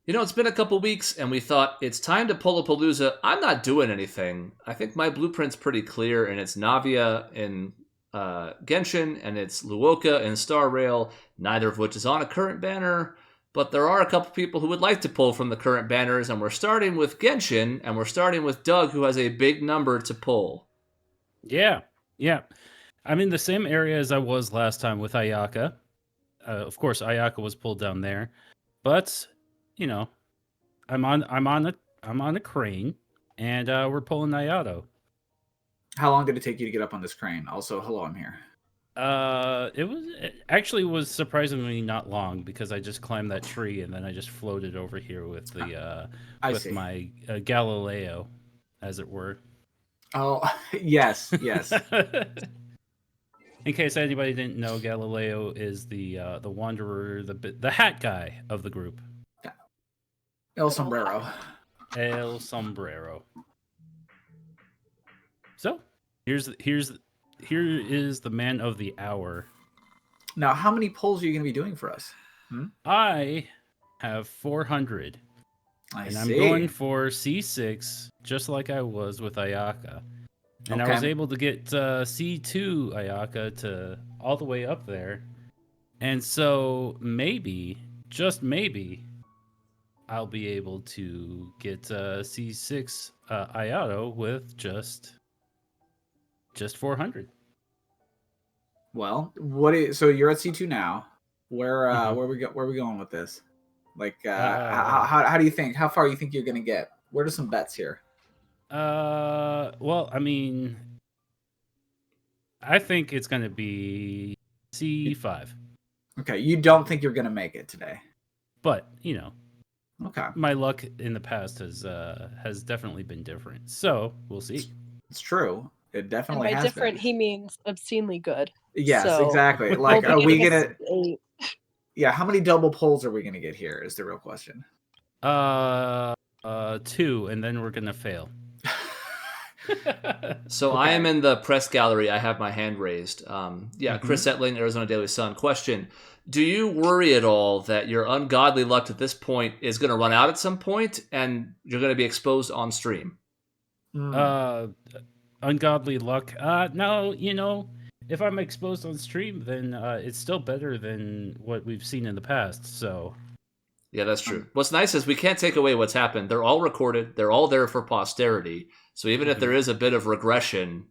It's been a couple weeks, and we thought it's time to pull a Palooza. I'm not doing anything. I think my blueprint's pretty clear, and it's Navia in Genshin, and it's Luoka in Star Rail, neither of which is on a current banner. But there are a couple people who would like to pull from the current banners, and we're starting with Genshin, and we're starting with Doug, who has a big number to pull. Yeah, yeah. I'm in the same area as I was last time with Ayaka. Of course, Ayaka was pulled down there, but you know, I'm on a crane, and we're pulling Ayato. How long did it take you to get up on this crane? Also, hello, I'm here. It actually was surprisingly not long because I just climbed that tree and then I just floated over here with the my Galileo, as it were. Oh, yes. In case anybody didn't know, Galileo is the wanderer, the hat guy of the group. El Sombrero. El Sombrero. So here is the man of the hour. Now, how many pulls are you going to be doing for us? I have 400. I'm going for C6, just like I was with Ayaka. And I was able to get C2 Ayaka to all the way up there. And so maybe, just maybe, I'll be able to get C6 Ayato with just 400. Well, so you're at C2 now. Where are we going with this? Like how do you think? How far you think you're going to get? Where are some bets here? Well, I mean, I think it's going to be C5. Okay, you don't think you're going to make it today. But, okay. My luck in the past has definitely been different. So, we'll see. It's true. It definitely has been. By different, been. he means obscenely good. Yes, so exactly. Like, are we going to... Yeah, how many double pulls are we going to get here is the real question. 2, and then we're going to fail. So okay. I am in the press gallery. I have my hand raised. Chris Etling, Arizona Daily Sun. Question: do you worry at all that your ungodly luck at this point is going to run out at some point, and you're going to be exposed on stream? Ungodly luck? No. If I'm exposed on stream, then it's still better than what we've seen in the past. So. Yeah, that's true. What's nice is we can't take away what's happened. They're all recorded. They're all there for posterity. So even if there is a bit of regression,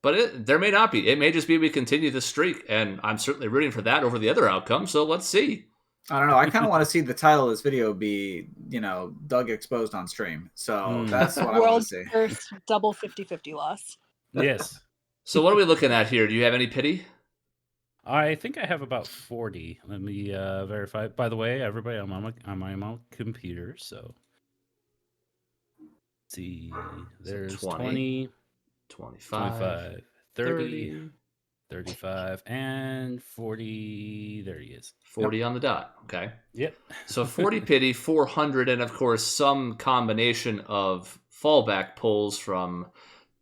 but there may not be. It may just be we continue the streak, and I'm certainly rooting for that over the other outcome. So let's see. I don't know. I kind of want to see the title of this video be, Doug exposed on stream. So that's what I want to see. World's first double 50-50 loss. Yes. So what are we looking at here? Do you have any pity? I think I have about 40. Let me verify. By the way, everybody, I'm on my computer, so let's see. There's 20, 25, 30, 35, and 40. There he is. 40 on the dot. Okay. Yep. So 40 pity, 400, and of course some combination of fallback pulls from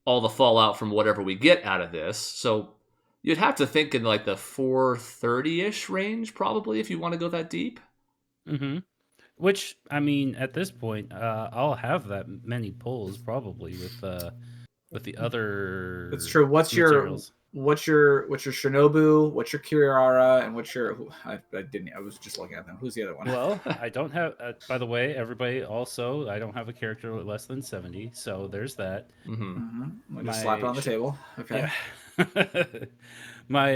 all the fallout from whatever we get out of this. So you'd have to think in like the 430-ish range, probably, if you want to go that deep. Mm-hmm. Which, I mean, at this point, I'll have that many pulls probably with the other. It's true. What's materials. your Shinobu? What's your Kirihara? And what's your? I was just looking at them. Who's the other one? Well, I don't have. By the way, everybody. Also, I don't have a character less than 70. So there's that. We'll just slap it on the table. Okay. Yeah. My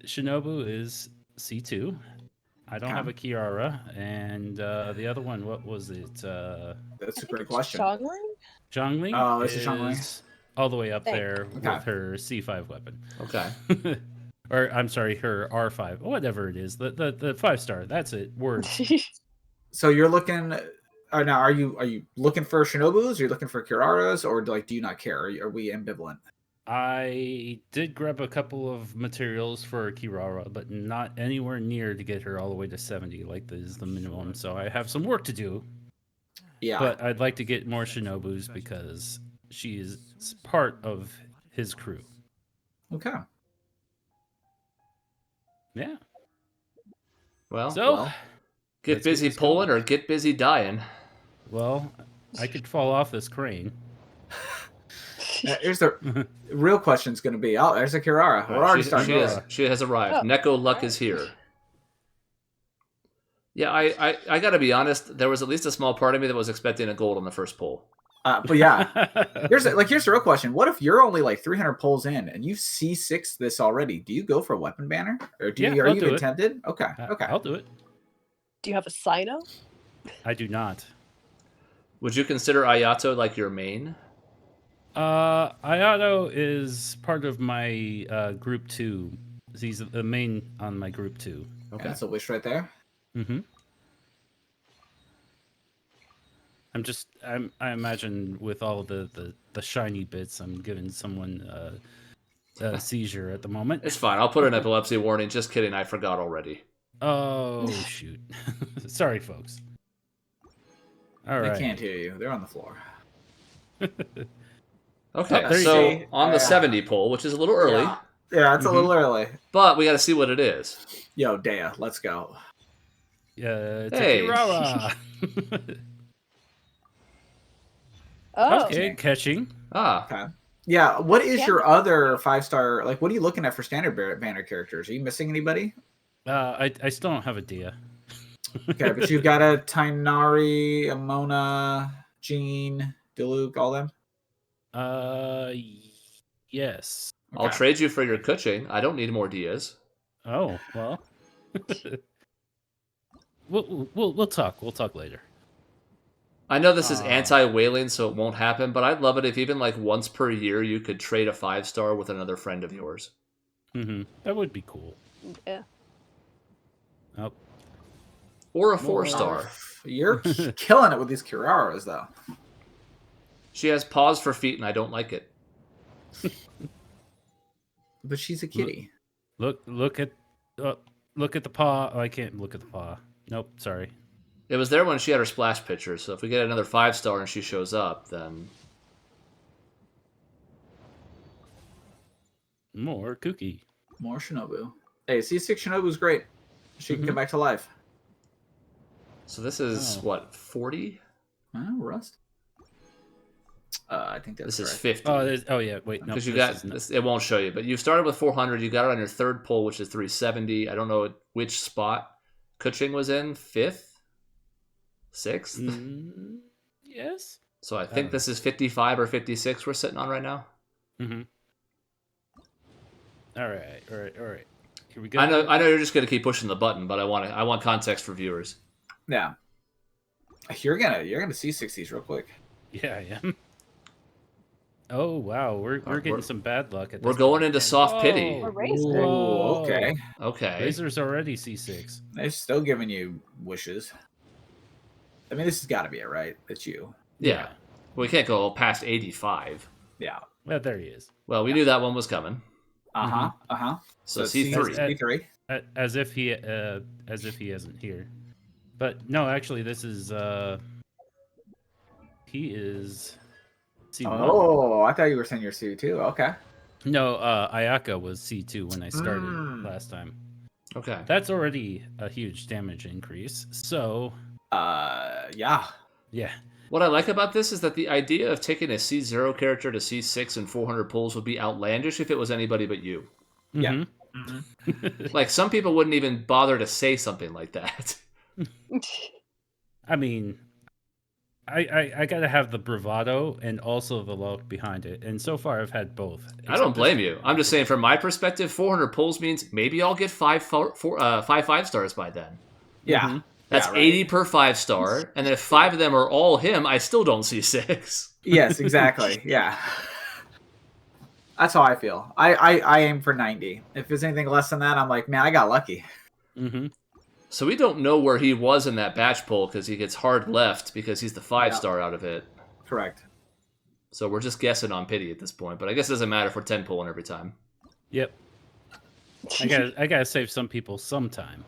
Shinobu is C2. I don't have a Kiara, and the other one, what was it? That's a great question. Zhongli? Oh, this is Zhongli. All the way up there with her C5 weapon. Okay. Or, I'm sorry, her R5. Whatever it is. The 5-star. That's it. Word. So you're looking... now, are you looking for Shinobus? Are you looking for Kiraras? Or do you not care? Are we ambivalent? I did grab a couple of materials for Kirara, but not anywhere near to get her all the way to 70, like this is the minimum. So I have some work to do. Yeah. But I'd like to get more Shinobus because she is part of his crew. Okay. Yeah. Well, Get busy pulling or get busy dying. Well, I could fall off this crane. Here's the real question's going to be, oh, there's a Kirara. We're already starting. She has arrived. Oh, Neko Luck is here. Yeah, I got to be honest. There was at least a small part of me that was expecting a gold on the first pull. But yeah, here's the real question. What if you're only like 300 pulls in and you've C6 this already? Do you go for a weapon banner? Or are you even tempted? Okay. I'll do it. Do you have a Sino? I do not. Would you consider Ayato like your main? Ayato is part of my group 2. He's the main on my group 2. Okay, that's a wish right there. Mm-hmm. I imagine with all the shiny bits, I'm giving someone a seizure at the moment. It's fine. I'll put an epilepsy warning. Just kidding. I forgot already. Oh, shoot. Sorry, folks. All right. They can't hear you. They're on the floor. Okay, so on the 70 pull, which is a little early. Yeah, it's a little early. But we got to see what it is. Yo, Dea, let's go. Yeah, hey. Kirara. Oh, okay, catching. Okay. Yeah, what is your other 5-star? Like, what are you looking at for standard banner characters? Are you missing anybody? I still don't have a Dia. Okay, but you've got a Tainari, a Mona, Jean, Diluc, all them? Yes. Okay. I'll trade you for your Kuching. I don't need more Dias. Oh, well. We'll talk. We'll talk later. I know this is anti-whaling, so it won't happen, but I'd love it if even like once per year you could trade a 5-star with another friend of yours. Mm-hmm. That would be cool. Yeah. Oh. Or a 4-star. You're killing it with these Kiraras, though. She has paws for feet, and I don't like it. But she's a kitty. Look at the paw. Oh, I can't look at the paw. Nope, sorry. It was there when she had her splash picture, so if we get another 5-star and she shows up, then... More Kooky. More Shinobu. Hey, C6 Shinobu's great. She can come back to life. So this is, what, 40? Rust? I think that's This correct. is 50. Oh yeah, wait, no. Because you got this, it won't show you, but you started with 400. You got it on your third pull, which is 370. I don't know which spot Kuching was in, 5th, 6th. Yes. So I think this is 55 or 56 we're sitting on right now. Mm-hmm. All right. Here we go. I know you're just gonna keep pushing the button, but I want context for viewers. Yeah. You're gonna C6 these real quick. Yeah, I am. Oh wow, we're getting some bad luck at this. We're going into soft pity. Ooh, okay. Razor's already C6. They're still giving you wishes. I mean, this has got to be it, right? It's you. Yeah. We can't go past 85. Yeah. Well, there he is. Well, we knew that one was coming. So C3. C3. As if he isn't here. But no, actually, this is he is C1. Oh, I thought you were saying you're C2. Okay. No, Ayaka was C2 when I started last time. Okay. That's already a huge damage increase. So, yeah. What I like about this is that the idea of taking a C0 character to C6 and 400 pulls would be outlandish if it was anybody but you. Yeah. Like, some people wouldn't even bother to say something like that. I mean, I gotta have the bravado and also the luck behind it, and so far I've had both. I don't blame you. I'm just saying, from my perspective, 400 pulls means maybe I'll get five 5-stars by then. Yeah. That's 80 per 5-star, and then if 5 of them are all him, I still don't see 6. Yes, exactly. Yeah. That's how I feel. I aim for 90. If there's anything less than that, I'm like, man, I got lucky. Mm-hmm. So we don't know where he was in that batch pull because he gets hard left because he's the 5-star out of it. Correct. So we're just guessing on pity at this point, but I guess it doesn't matter if we're 10 pulling every time. Yep. I gotta save some people some time.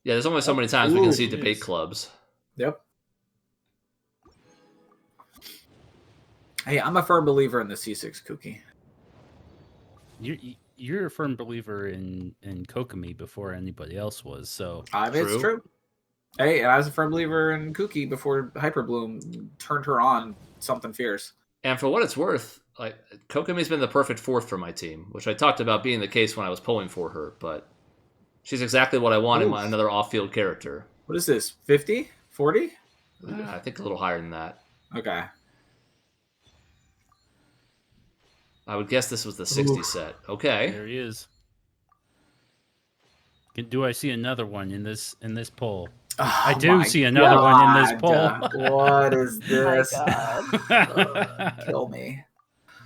Yeah, there's only so many times we can see debate clubs. Yep. Hey, I'm a firm believer in the C6 cookie. you're a firm believer in Kokomi before anybody else was. So It's true. Hey, I was a firm believer in Kuki before Hyperbloom turned her on something fierce. And for what it's worth, like Kokomi's been the perfect fourth for my team, which I talked about being the case when I was pulling for her, but she's exactly what I want in another off-field character. What is this? 50? 40? I think a little higher than that. Okay. I would guess this was the 60 set. Okay. there he is. Do I see another one in this poll? Oh, I do see another one in this poll. What is this? God. Kill me.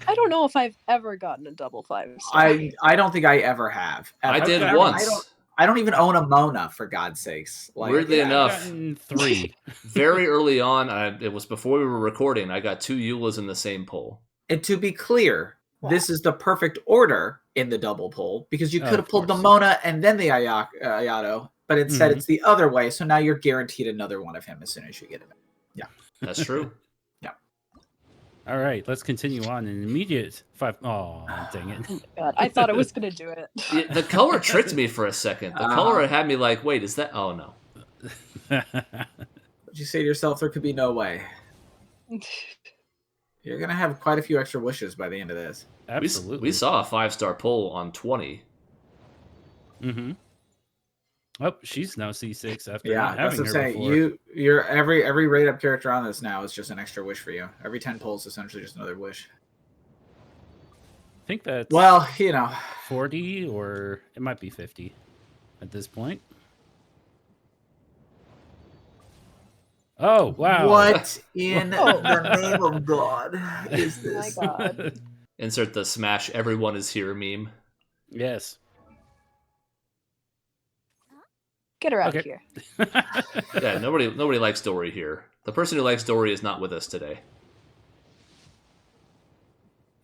I don't know if I've ever gotten a double 5-star. I don't think I ever have. I did once. I don't even own a Mona, for God's sakes. Like, Weirdly enough, 3. very early on, it was before we were recording, I got 2 Eulas in the same poll. And to be clear, this is the perfect order in the double poll, because you could have pulled the course. Mona and then the Ayato, but instead it's the other way, so now you're guaranteed another one of him as soon as you get him. Yeah. That's true. Yeah. All right, let's continue on. An immediate 5. Oh, dang it. Oh God, I thought I was going to do it. The color tricked me for a second. The color had me like, wait, is that? Oh, no. But you say to yourself, there could be no way. You're going to have quite a few extra wishes by the end of this. Absolutely. We saw a 5-star poll on 20. Mm-hmm. Oh, she's now C6 after Yeah, not that's having what I'm her saying. before. You're every rate up character on this now is just an extra wish for you. Every 10 polls is essentially just another wish. I think that's 40 or it might be 50 at this point. Oh, wow. What in the name of God is this? My God. Insert the smash everyone is here meme. Yes. Get her out of Okay. here. Yeah, nobody likes Dory here. The person who likes Dory is not with us today.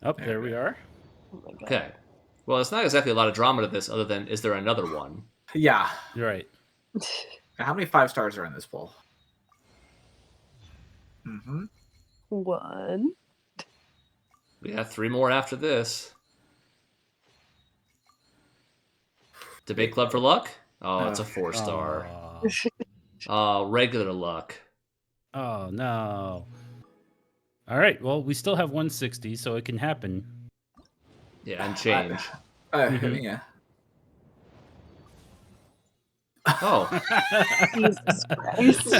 Oh, there we are. Oh my God. Okay. Well, it's not exactly a lot of drama to this other than, is there another one? Yeah. You're right. How many 5 stars are in this poll? Mm-hmm. 1. We have 3 more after this. Debate Club for luck? Oh, it's a 4-star. Regular luck. Oh, no. All right. Well, we still have 160, so it can happen. Yeah, and change. Yeah. Oh, Jesus Christ.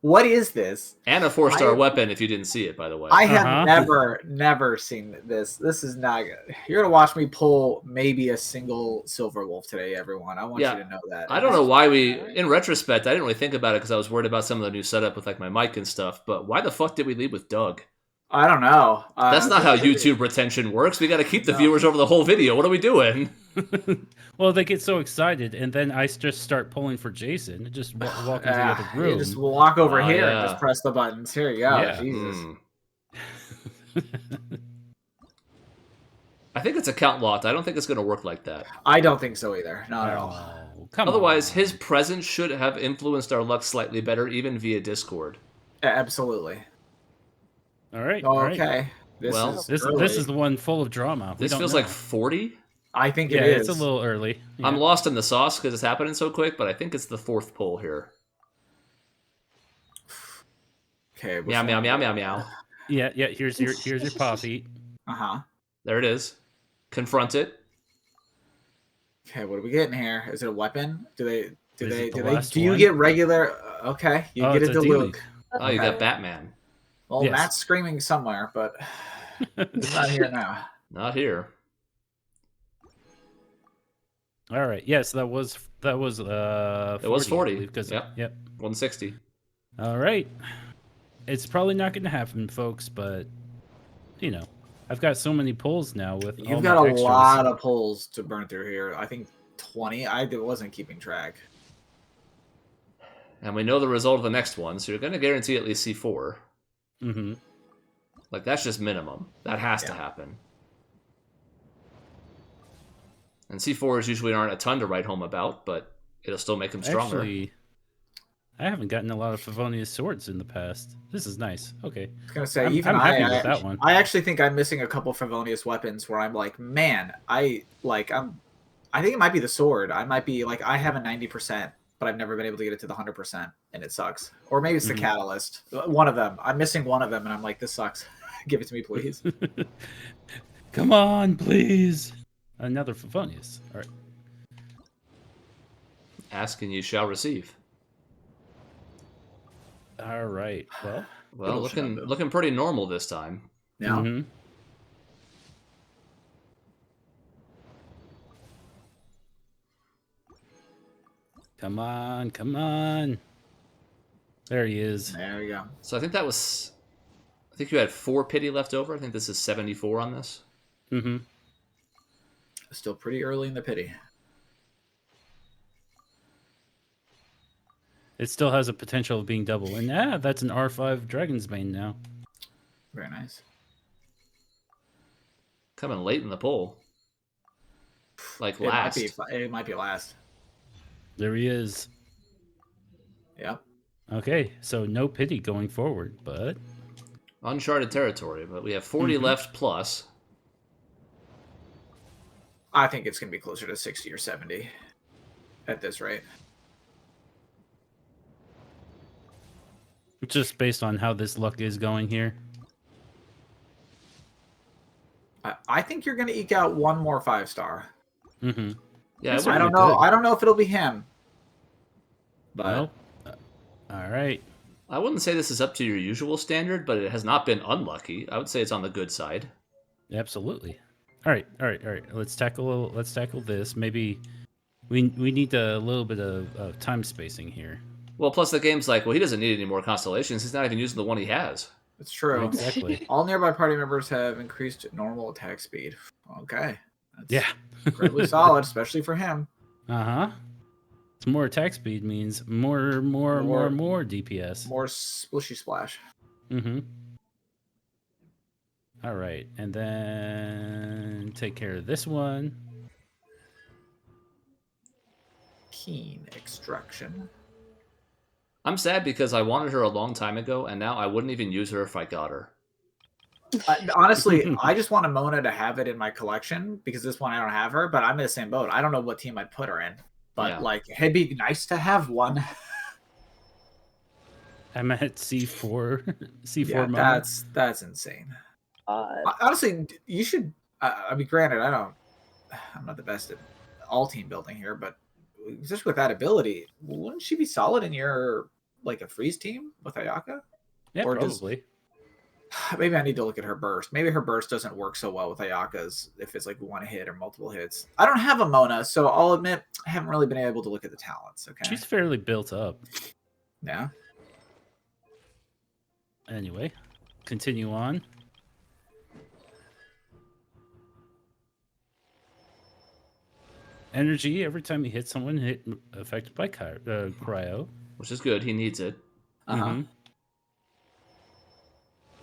What is this? and a 4-star weapon if you didn't see it, by the way. I have never seen this. This is not good. You're going to watch me pull maybe a single Silver Wolf today, everyone. I want you to know that. I don't know why in retrospect, I didn't really think about it because I was worried about some of the new setup with like my mic and stuff, but why the fuck did we lead with Doug? I don't know. That's not how YouTube retention works. We got to keep the viewers over the whole video. What are we doing? Well, they get so excited, and then I just start pulling for Jason. Just walk into the other room. You just walk over here yeah. and just press the buttons. Here you go. Yeah. Jesus. I think it's account locked. I don't think it's going to work like that. I don't think so either. Not at all. Oh, come Otherwise, on. his presence should have influenced our luck slightly better, even via Discord. Absolutely. All right. Okay. This is the one full of drama. This feels like 40. I think it is. is. It's a little early. Yeah. I'm lost in the sauce because it's happening so quick, but I think it's the 4th poll here. Okay. Meow, meow, meow, meow, meow. Yeah. Here's your paw feet. There it is. Confront it. Okay, what are we getting here? Is it a weapon? Do last you one? get regular? Okay, you get it's a a Diluc. Oh, you got Batman. Well, Yes. Matt's screaming somewhere, but it's not here now. Not here. All right. Yes, that was 40. It was 40. Because Yep. 160. All right. It's probably not going to happen, folks, but I've got so many pulls now with all You've my got a extras. lot of pulls to burn through here. I think 20. I wasn't keeping track. And we know the result of the next one, so you're going to guarantee at least C4. Mm-hmm. Like, that's just minimum. That has to happen. And C4s usually aren't a ton to write home about, but it'll still make them stronger. Actually, I haven't gotten a lot of Favonius swords in the past. This is nice. Okay. I was gonna say, I'm happy with that one. I actually think I'm missing a couple Favonius weapons where I'm like, man, I think it might be the sword. I might be like, I have a 90%, but I've never been able to get it to the 100%, and it sucks. Or maybe it's the catalyst. One of them. I'm missing one of them, and I'm like, this sucks. Give it to me, please. Come on, please. Another Favonius. All right. Ask and you shall receive. All right. Well, looking pretty normal this time. Yeah. Mm-hmm. Come on, come on. There he is. There we go. So I think you had 4 pity left over. I think this is 74 on this. Mm-hmm. Still pretty early in the pity. It still has a potential of being double. And that's an R5 Dragon's Bane now. Very nice. Coming late in the poll. Like last. It might be last. There he is. Yep. Okay, so no pity going forward, but... Uncharted territory, but we have 40 left plus. I think it's going to be closer to 60 or 70 at this rate. Just based on how this luck is going here. I think you're going to eke out one more 5-star. Mm-hmm. Yeah, I don't know. I don't know if it'll be him. But nope. All right. I wouldn't say this is up to your usual standard, but it has not been unlucky. I would say it's on the good side. Absolutely. All right. Let's tackle this. Maybe we need a little bit of time spacing here. Well, plus the game's like, well, he doesn't need any more constellations. He's not even using the one he has. it's true. Exactly. All nearby party members have increased normal attack speed. Okay. That's Yeah. incredibly solid, especially for him. Uh-huh. More attack speed means more DPS. More splishy splash. Mm-hmm. All right, and then take care of this one. Keen extraction. I'm sad because I wanted her a long time ago, and now I wouldn't even use her if I got her. Honestly, I just want a Mona to have it in my collection because this one I don't have her, but I'm in the same boat. I don't know what team I'd put her in. But, Yeah. it'd be nice to have one. I'm at C4. C4 Yeah, Mona. that's insane. God. Honestly, you should... I mean, granted, I'm not the best at all team building here, but just with that ability, wouldn't she be solid in your, a freeze team with Ayaka? Yeah, or probably. Maybe I need to look at her burst. Maybe her burst doesn't work so well with Ayaka's if it's one hit or multiple hits. I don't have a Mona, so I'll admit I haven't really been able to look at the talents. Okay. She's fairly built up. Yeah. Anyway, continue on. Energy every time you hit someone affected by cryo. Which is good. He needs it. Uh-huh. Mm-hmm.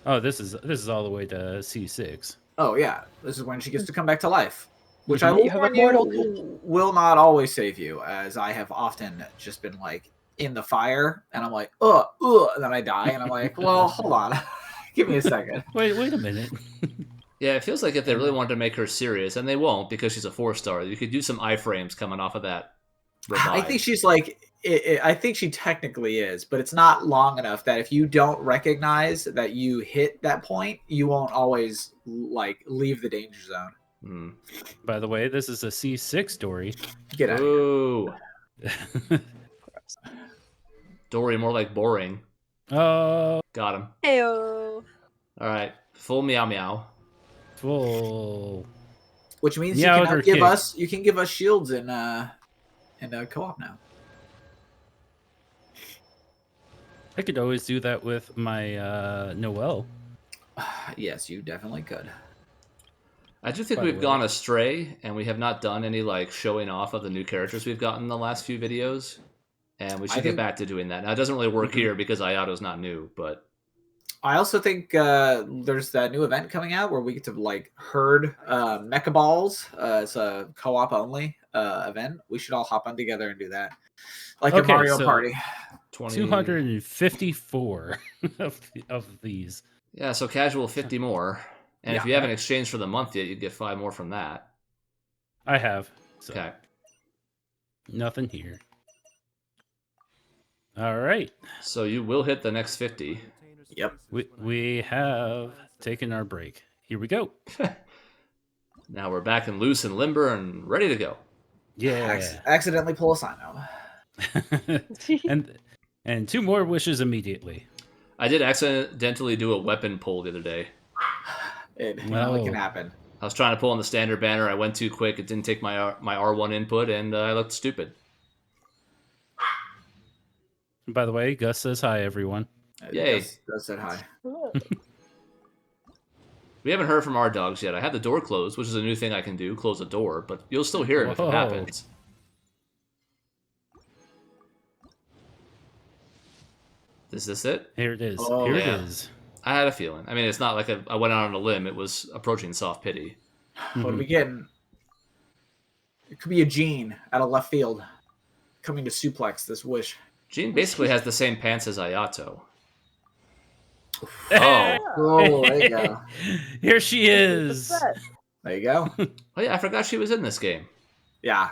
Oh, this is all the way to C6. Oh yeah, this is when she gets to come back to life, which Mhm. I will You have warn immortal- you will not always save you, as I have often just been in the fire, and I'm like, and then I die, and I'm like, well, hold on, give me a second. Wait a minute. Yeah, it feels like if they really wanted to make her serious, and they won't because she's a 4-star, you could do some iframes coming off of that revive. I think she's I think she technically is, but it's not long enough that if you don't recognize that you hit that point, you won't always leave the danger zone. Hmm. By the way, this is a C6 story. Get out. Ooh. Dory, more like boring. Oh, Got him. Heyo. All right. Full meow meow. full. Which means Yeah, you with her can kick. you can give us shields in co-op now. I could always do that with my Noelle. Yes, you definitely could. I do think By the we've way. gone astray, and we have not done any showing off of the new characters we've gotten in the last few videos, and we should I get think- back to doing that. Now, it doesn't really work here because Ayato's not new, but I also think there's that new event coming out where we get to herd mecha balls. It's a co-op only event. We should all hop on together and do that. Like a Mario Party. 254 of these. Yeah, so casual 50 more. And if you haven't exchanged for the month yet, you'd get 5 more from that. I have. So. Okay. Nothing here. All right. So you will hit the next 50. Yep. We have taken our break. Here we go. Now we're back and loose and limber and ready to go. Yeah. Accidentally pull a Sino. and 2 more wishes immediately. I did accidentally do a weapon pull the other day. It can happen. I was trying to pull on the standard banner. I went too quick. It didn't take my R1 input, and I looked stupid. By the way, Gus says hi, everyone. Yay. Gus said hi. We haven't heard from our dogs yet. I had the door closed, which is a new thing I can do, close a door, but you'll still hear it if it happens. Is this it? Here it is. Oh, it is. I had a feeling. I mean, it's not like I went out on a limb. It was approaching soft pity. What are we getting? It could be a Gene out of left field coming to suplex this wish. Gene basically has the same pants as Ayato. Oh, there you go. Here she is. There you go. Oh yeah, I forgot she was in this game. Yeah.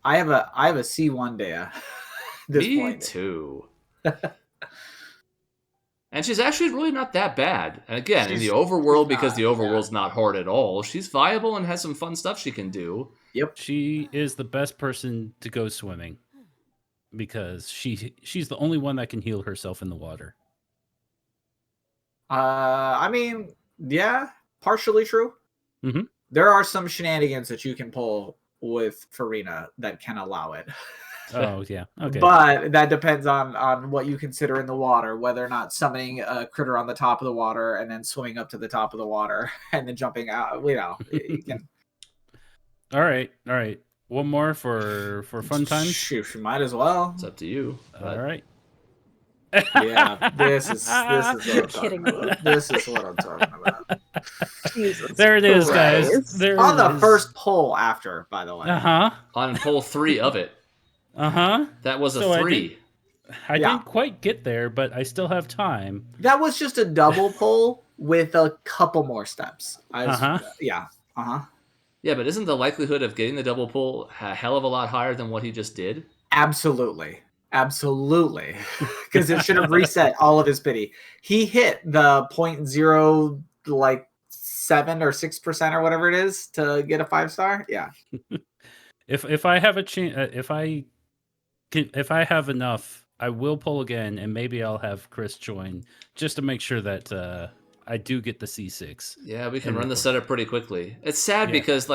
I have a C1 Dea. Me too. And she's actually really not that bad. And again, in the overworld, because the overworld's not hard at all, she's viable and has some fun stuff she can do. Yep. She is the best person to go swimming because she's the only one that can heal herself in the water. I mean, yeah, partially true. Mm-hmm. There are some shenanigans that you can pull with Farina that can allow it. Oh, yeah. Okay. But that depends on what you consider in the water, whether or not summoning a critter on the top of the water and then swimming up to the top of the water and then jumping out. You can. All right. One more for fun times. Shoot, might as well. It's up to you. All right. Yeah, this is what I'm talking about. This is what I'm talking about. Jesus there it is, Christ. guys. There on it the is. first poll after, by the way. On pull 3 of it. That was a 3. I didn't quite get there, but I still have time. That was just a double pull with a couple more steps. Yeah. Yeah, but isn't the likelihood of getting the double pull a hell of a lot higher than what he just did? Absolutely. Because it should have reset all of his pity. He hit the 0.0 like 7 or 6% or whatever it is to get a 5-star. Yeah. If I have a chance, if I have enough, I will pull again, and maybe I'll have Chris join just to make sure that I do get the C6. Yeah, we can run the setup pretty quickly. It's sad because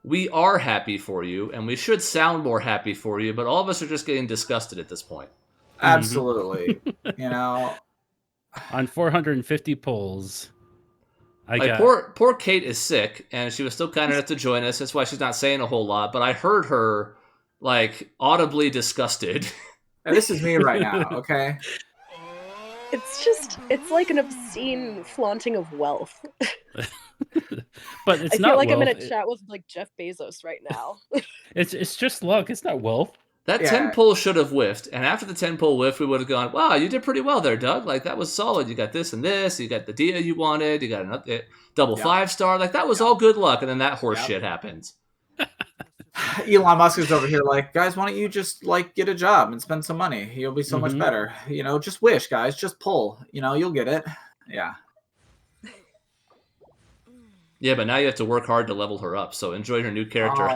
we are happy for you, and we should sound more happy for you, but all of us are just getting disgusted at this point. Absolutely. On 450 polls. Poor Kate is sick, and she was still kind enough to join us. That's why she's not saying a whole lot, but I heard her audibly disgusted. And this is me right now, okay? It's like an obscene flaunting of wealth. But it's I not feel like wealth. I'm in a chat with Jeff Bezos right now. It's just luck. It's not wealth. That 10 pull should have whiffed, and after the 10 pull whiff, we would have gone, wow, you did pretty well there, Doug. That was solid. You got this and this. You got the Dia you wanted. You got another double 5-star. That was all good luck, and then that horse shit happens. Elon Musk is over here guys, why don't you just get a job and spend some money? You'll be so much better. Just wish, guys. Just pull. You'll get it. Yeah. Yeah, but now you have to work hard to level her up. So enjoy her new character,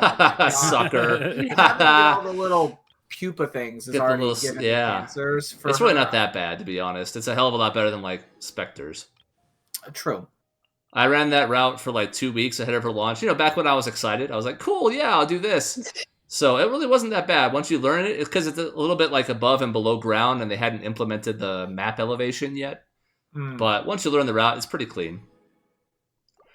sucker. All the little pupa things is already giving cancers. It's really not that bad, to be honest. It's a hell of a lot better than Spectres. True. I ran that route for 2 weeks ahead of her launch. Back when I was excited, I was like, cool, yeah, I'll do this. So it really wasn't that bad. Once you learn it, it's because it's a little bit above and below ground, and they hadn't implemented the map elevation yet. But once you learn the route, it's pretty clean.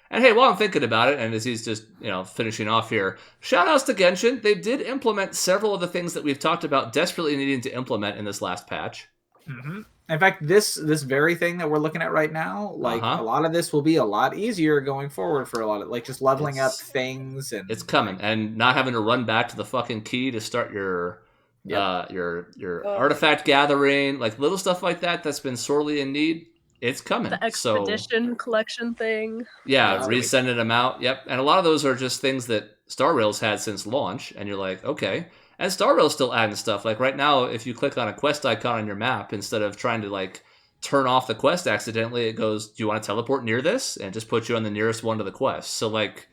And hey, while I'm thinking about it, and as he's just, finishing off here, shout outs to Genshin. They did implement several of the things that we've talked about desperately needing to implement in this last patch. Mm-hmm. In fact, this very thing that we're looking at right now, a lot of this will be a lot easier going forward for a lot of just leveling up things, and it's coming, and not having to run back to the fucking key to start your your artifact gathering, like little stuff like that that's been sorely in need. It's coming. The expedition collection thing. Yeah, resending them out. Yep. And a lot of those are just things that Star Rail's had since launch, and you're like, okay. And Star Rail's still adding stuff. Like right now, if you click on a quest icon on your map, instead of trying to like turn off the quest accidentally, it goes, do you want to teleport near this? And just put you on the nearest one to the quest. So like,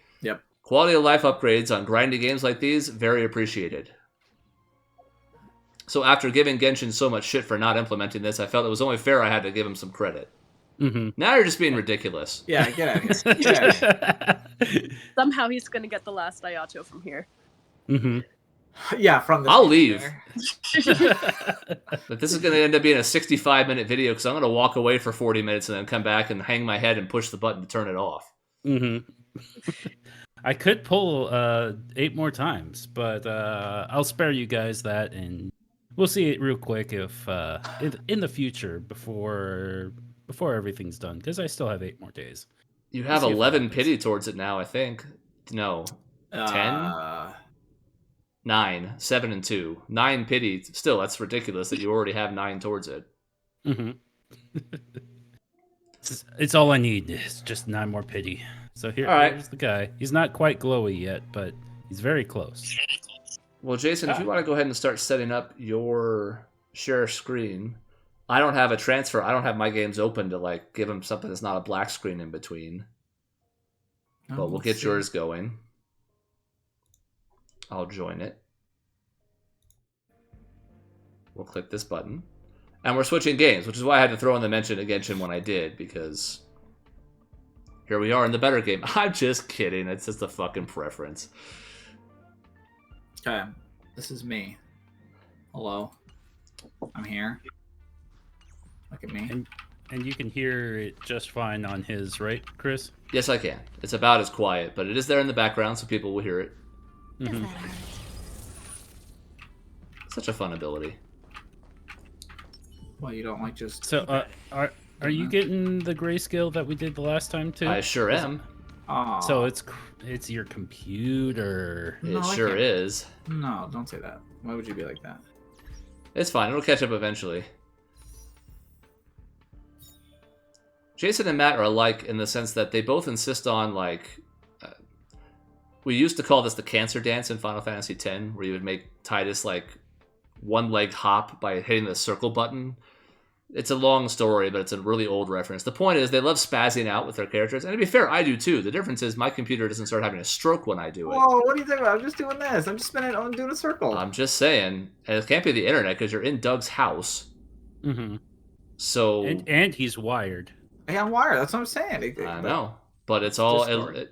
quality of life upgrades on grindy games like these, very appreciated. So after giving Genshin so much shit for not implementing this, I felt it was only fair I had to give him some credit. Mm-hmm. Now you're just being ridiculous. Yeah, get out of here. Somehow he's going to get the last Ayato from here. Mm-hmm. Yeah, from the. I'll leave. But this is going to end up being a 65-minute video because I'm going to walk away for 40 minutes and then come back and hang my head and push the button to turn it off. Mm-hmm. I could pull 8 more times, but I'll spare you guys that, and we'll see it real quick if in the future before everything's done, because I still have 8 more days. You have 11 pity towards it now, I think. No. 10? 9. 7 and 2. 9 pity. Still, that's ridiculous that you already have 9 towards it. Mm-hmm. It's all I need. It's just 9 more pity. So here's the guy. He's not quite glowy yet, but he's very close. Well, Jason, if you want to go ahead and start setting up your share screen, I don't have a transfer. I don't have my games open to like give him something that's not a black screen in between. But we'll get yours going. I'll join it. We'll click this button. And we're switching games, which is why I had to throw in the mention of Genshin when I did, because here we are in the better game. I'm just kidding. It's just a fucking preference. Okay, this is me. Hello. I'm here. Look at me. And you can hear it just fine on his, right, Chris? Yes, I can. It's about as quiet, but it is there in the background, so people will hear it. Mm-hmm. Such a fun ability. Well, you don't like just... So, are you getting the grayscale that we did the last time, too? I sure am. Oh. So it's your computer. No, It sure is. No, don't say that. Why would you be like that? It's fine. It'll catch up eventually. Jason and Matt are alike in the sense that they both insist on, like... we used to call this the cancer dance in Final Fantasy X, where you would make Tidus, like, one-leg hop by hitting the circle button. It's a long story, but it's a really old reference. The point is, they love spazzing out with their characters. And to be fair, I do too. The difference is my computer doesn't start having a stroke when I do it. Whoa, what are you talking about? I'm just doing this. I'm just spinning. I'm doing a circle. I'm just saying. And it can't be the internet because you're in Doug's house. Mm-hmm. So... And he's wired. Yeah, I'm wired. That's what I'm saying. I know. But it's all...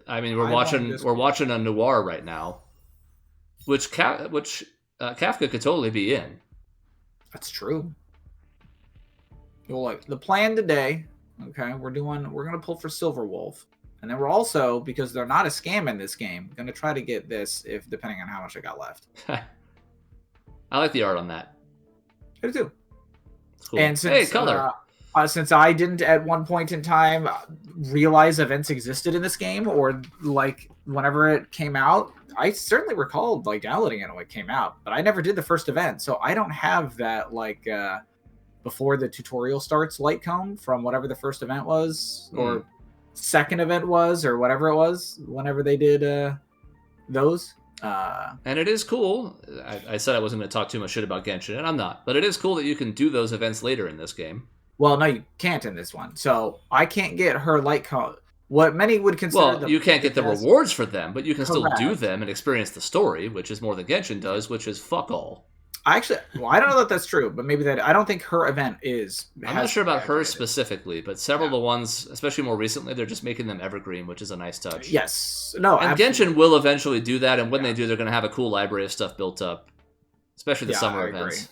I mean, we're watching a noir right now. Which Kafka could totally be in. That's true. Well, look, the plan today, okay, we're gonna pull for Silverwolf, and then we're also, because they're not a scam in this game, gonna try to get this depending on how much I got left. I like the art on that. I do too. It's cool. And since, color. Since I didn't at one point in time realize events existed in this game, or like whenever it came out, I certainly recalled like downloading it when it came out, but I never did the first event, so I don't have that like before the tutorial starts light cone from whatever the first event was, or second event was, or whatever it was, whenever they did those. And it is cool. I said I wasn't going to talk too much shit about Genshin, and I'm not, but it is cool that you can do those events later in this game. Well, no, you can't in this one. So I can't get her light cone. What many would consider... Well, you can't get the rewards for them, but you can still do them and experience the story, which is more than Genshin does, which is fuck all. I don't know that that's true, but maybe that... I don't think her event is... I'm not sure about her specifically, but several of the ones, especially more recently, they're just making them evergreen, which is a nice touch. Yes. No, and Genshin will eventually do that, and when they do, they're going to have a cool library of stuff built up, especially the summer events.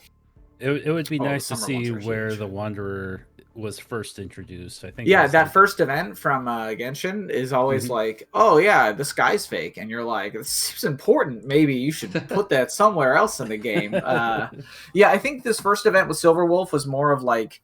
It would be nice to see where the Wanderer was first introduced. I think. Yeah, that first event from Genshin is always like, oh yeah, the sky's fake, and you're like, this seems important. Maybe you should put that somewhere else in the game. Yeah, I think this first event with Silverwolf was more of like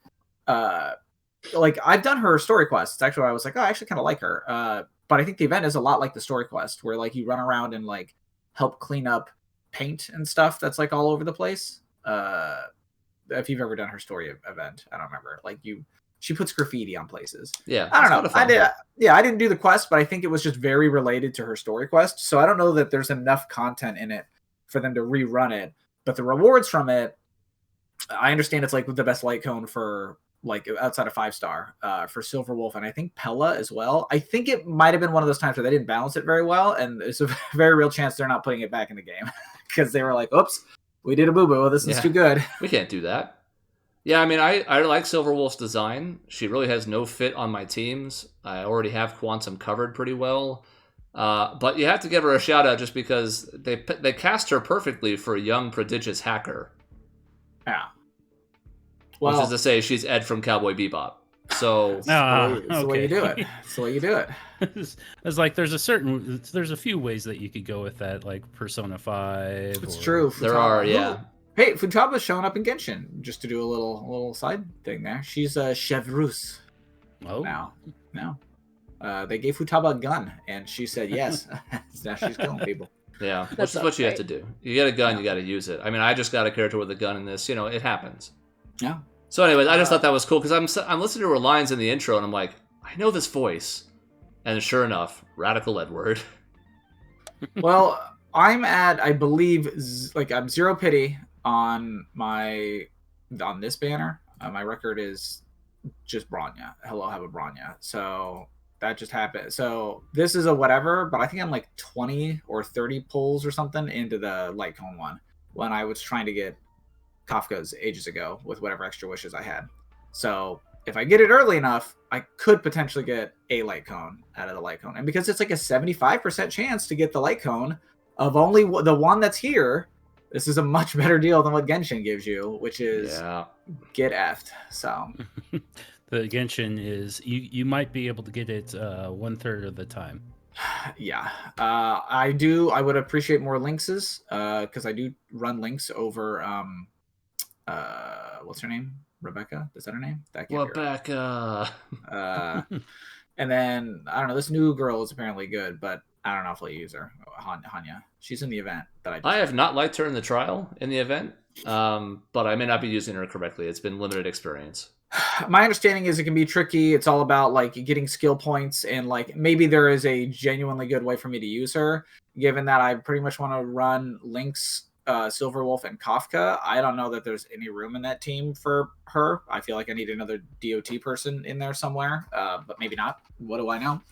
I've done her story quest. It's actually why I was like, oh, I actually kind of like her. But I think the event is a lot like the story quest, where like you run around and like help clean up paint and stuff that's like all over the place. If you've ever done her story event, I don't remember. Like she puts graffiti on places. Yeah, I don't know. I didn't do the quest, but I think it was just very related to her story quest. So I don't know that there's enough content in it for them to rerun it. But the rewards from it, I understand it's like the best light cone for like outside of 5-star for Silver Wolf, and I think Pella as well. I think it might have been one of those times where they didn't balance it very well, and there's a very real chance they're not putting it back in the game because they were like, "Oops, we did a boo boo. This is too good. We can't do that." Yeah, I mean, I like Silver Wolf's design. She really has no fit on my teams. I already have Quantum covered pretty well. But you have to give her a shout out just because they cast her perfectly for a young, prodigious hacker. Yeah. Well, which is to say, she's Ed from Cowboy Bebop. So that's the way you do it. That's the way you do it. It's like there's a few ways that you could go with that, like Persona 5. It's true. Futaba. There are, yeah. Hey, Futaba's showing up in Genshin, just to do a little side thing there. She's a chevreuse. Oh. Now. They gave Futaba a gun, and she said yes. Now she's killing people. Yeah, which is what you have to do. You get a gun, you got to use it. I mean, I just got a character with a gun in this. It happens. Yeah. So anyways, I just thought that was cool because I'm listening to her lines in the intro, and I'm like, I know this voice. And sure enough, Radical Edward. Well, I'm at, I believe, I'm 0 pity on this banner. My record is just Bronya. Hello, have a Bronya. So that just happened. So this is a whatever, but I think I'm like 20 or 30 pulls or something into the light cone one when I was trying to get Kafka's ages ago with whatever extra wishes I had. So if I get it early enough, I could potentially get a light cone out of the light cone. And because it's like a 75% chance to get the light cone of only the one that's here, this is a much better deal than what Genshin gives you, which is get effed. So the Genshin is you might be able to get it 1/3 of the time. Yeah, I would appreciate more linkses because I do run links over what's her name? Rebecca? Is that her name? That can't Rebecca. And then I don't know. This new girl is apparently good, but I don't know if I'll use her. Hanya. She's in the event that I have not liked her in the trial in the event, but I may not be using her correctly. It's been limited experience. My understanding is it can be tricky. It's all about like getting skill points, and like maybe there is a genuinely good way for me to use her. Given that I pretty much want to run Lynx, Silver Wolf, and Kafka, I don't know that there's any room in that team for her. I feel like I need another DOT person in there somewhere, but maybe not. What do I know?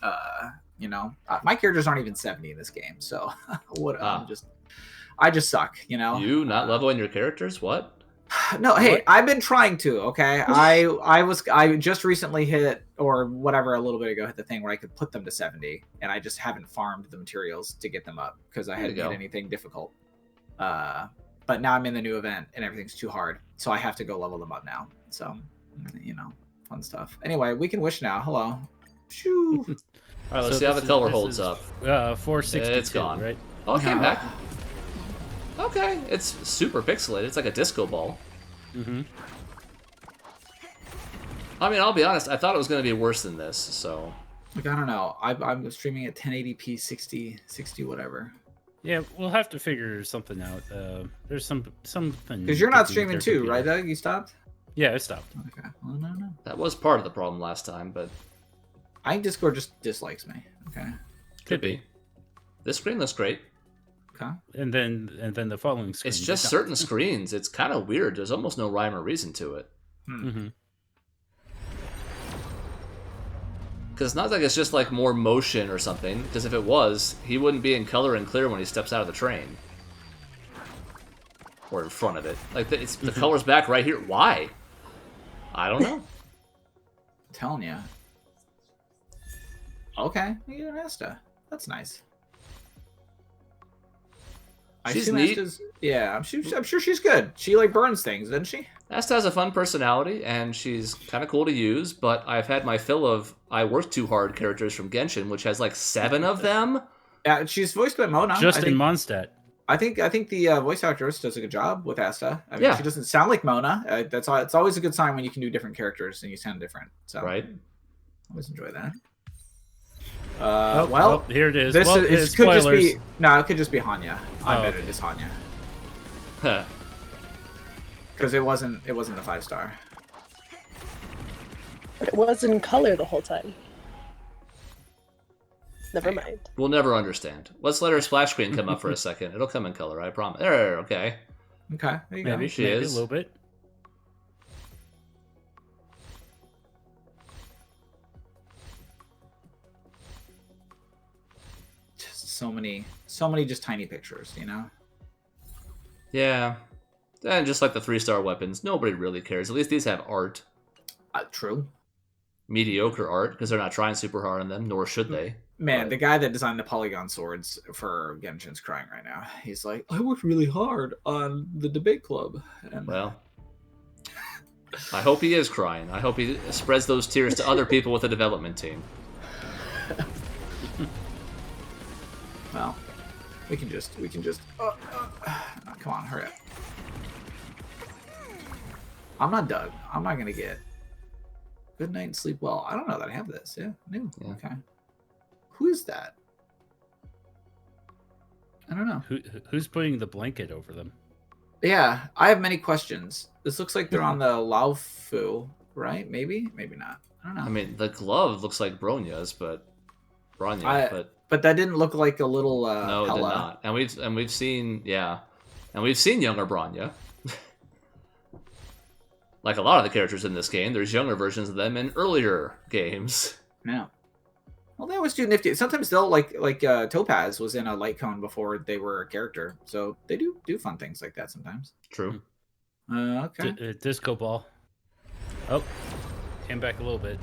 My characters aren't even 70 in this game, so I just suck. You not leveling your characters? What? No, hey, I've been trying to. Okay, I just recently hit, or whatever, a little bit ago hit the thing where I could put them to 70, and I just haven't farmed the materials to get them up because I hadn't made anything difficult. But now I'm in the new event and everything's too hard, so I have to go level them up now. So, fun stuff. Anyway, we can wish now. Hello. Shoo. All right, let's see how the color holds up. 460. It's gone. Right? Oh, it came back. Okay, it's super pixelated. It's like a disco ball. Mm-hmm. I mean, I'll be honest. I thought it was going to be worse than this. So, like, I don't know. I'm streaming at 1080p, 60 whatever. Yeah, we'll have to figure something out. There's something. Because you're not streaming too, right, Doug? You stopped? Yeah, I stopped. Okay. Well, no. That was part of the problem last time, but I think Discord just dislikes me. Okay. Could be. This screen looks great. Okay. And then the following screen. It's just certain screens. It's kind of weird. There's almost no rhyme or reason to it. Mm-hmm. Because it's not like it's just like more motion or something. Because if it was, he wouldn't be in color and clear when he steps out of the train. Or in front of it. Like, the color's back right here. Why? I don't know. I'm telling you. Okay, you get an Asta. That's nice. She's neat. Yeah, I'm sure she's good. She like burns things, doesn't she? Asta has a fun personality, and she's kind of cool to use, but I've had my fill of I work too hard characters from Genshin, which has like 7 of them. Yeah, she's voiced by Mona. Justin Mondstadt. I think the voice actress does a good job with Asta. I mean, she doesn't sound like Mona. It's always a good sign when you can do different characters and you sound different. So right. Always enjoy that. Here it is. This could just be spoilers. it could just be Hanya. I bet it is Hanya. Because it wasn't a 5-star. But it was in color the whole time. Never mind. We'll never understand. Let's let her splash screen come up for a second. It'll come in color, I promise. There, okay. Okay, there you Maybe go. She is. a little bit. Just so many just tiny pictures, you know? Yeah. And just like the 3-star weapons, nobody really cares. At least these have art. True. Mediocre art, because they're not trying super hard on them, nor should they. Man, But- the guy that designed the polygon swords for Genshin's crying right now. He's like, I worked really hard on the debate club. And Well, I hope he is crying. I hope he spreads those tears to other people with the development team. well, we can just come on, hurry up. I'm not Doug. I'm not gonna get good night and sleep well. I don't know that I have this. Yeah, new. Yeah. Okay. Who is that? I don't know. Who's putting the blanket over them? Yeah, I have many questions. This looks like they're on the Laofu, right? Maybe, maybe not. I don't know. I mean, the glove looks like Bronya's, but but But that didn't look like a little no, it did Hela. not. And we've seen younger Bronya. Like a lot of the characters in this game, there's younger versions of them in earlier games. Yeah. Well, they always do nifty. Sometimes they'll like Topaz was in a light cone before they were a character, so they do fun things like that sometimes. True. Okay. Disco ball. Oh, came back a little bit.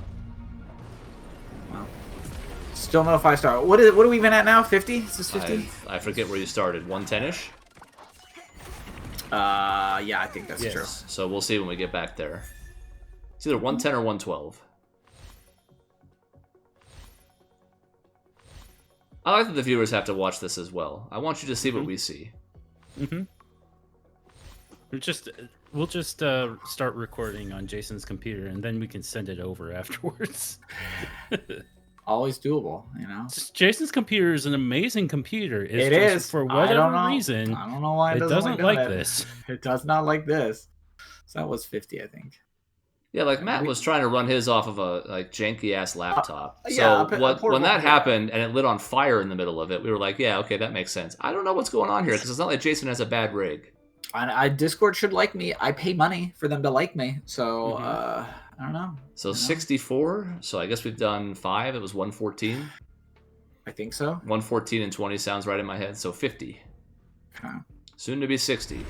Well, still no 5-star. What are we even at now? 50? Is this 50? I forget where you started. 110ish. Yeah, I think that's Yes. true. So we'll see when we get back there. It's either 110 or 112. I like that the viewers have to watch this as well. I want you to see what we see. Mm-hmm. We'll just start recording on Jason's computer, and then we can send it over afterwards. Always doable, you know. Jason's computer is an amazing computer. It's It just is. For I whatever don't know. reason, I don't know why it doesn't doing like it. this. It does not like this. So that was 50, I think. Yeah, like Matt was trying to run his off of a janky ass laptop. yeah, So a when portable, that yeah. happened and it lit on fire in the middle of it, we were like, yeah, okay, that makes sense. I don't know what's going on here because it's not like Jason has a bad rig. Discord should like me. I pay money for them to like me. So Mhm. I don't know. So 64. So I guess we've done 5. It was 114. I think so. 114 and 20 sounds right in my head. So 50. Okay. Soon to be 60.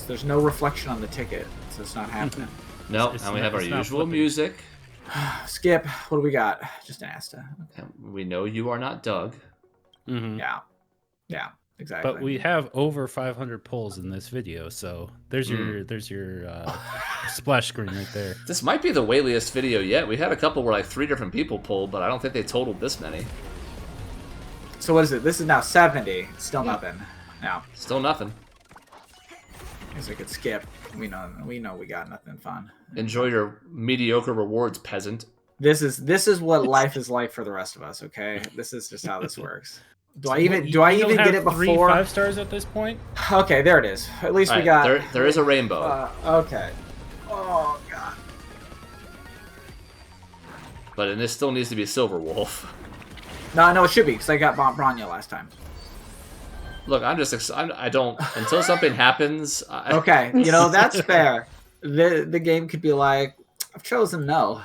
There's no reflection on the ticket, so it's not happening. No, It's and we not- have our it's not usual flipping. music. Skip. What do we got? Just an Asta. And we know you are not Doug. Mhm. Yeah, exactly. But we have over 500 polls in this video, so there's your splash screen right there. This might be the whaliest video yet. We had a couple where like 3 different people pulled, but I don't think they totaled this many. So what is it? This is now 70. Still nothing. Yeah. Still nothing. I guess I could skip. We know we got nothing fun. Enjoy your mediocre rewards, peasant. This is what life is like for the rest of us, okay? This is just how this works. Do I even You get have it 3 before? 5-stars at this point? Okay, there it is. At least All we right, got there is a rainbow, okay. Oh god. but this still needs to be Silver Wolf. No, it should be because I got Bronya last time. Look, I don't until something happens. Okay, that's fair. The game could be like, I've chosen no.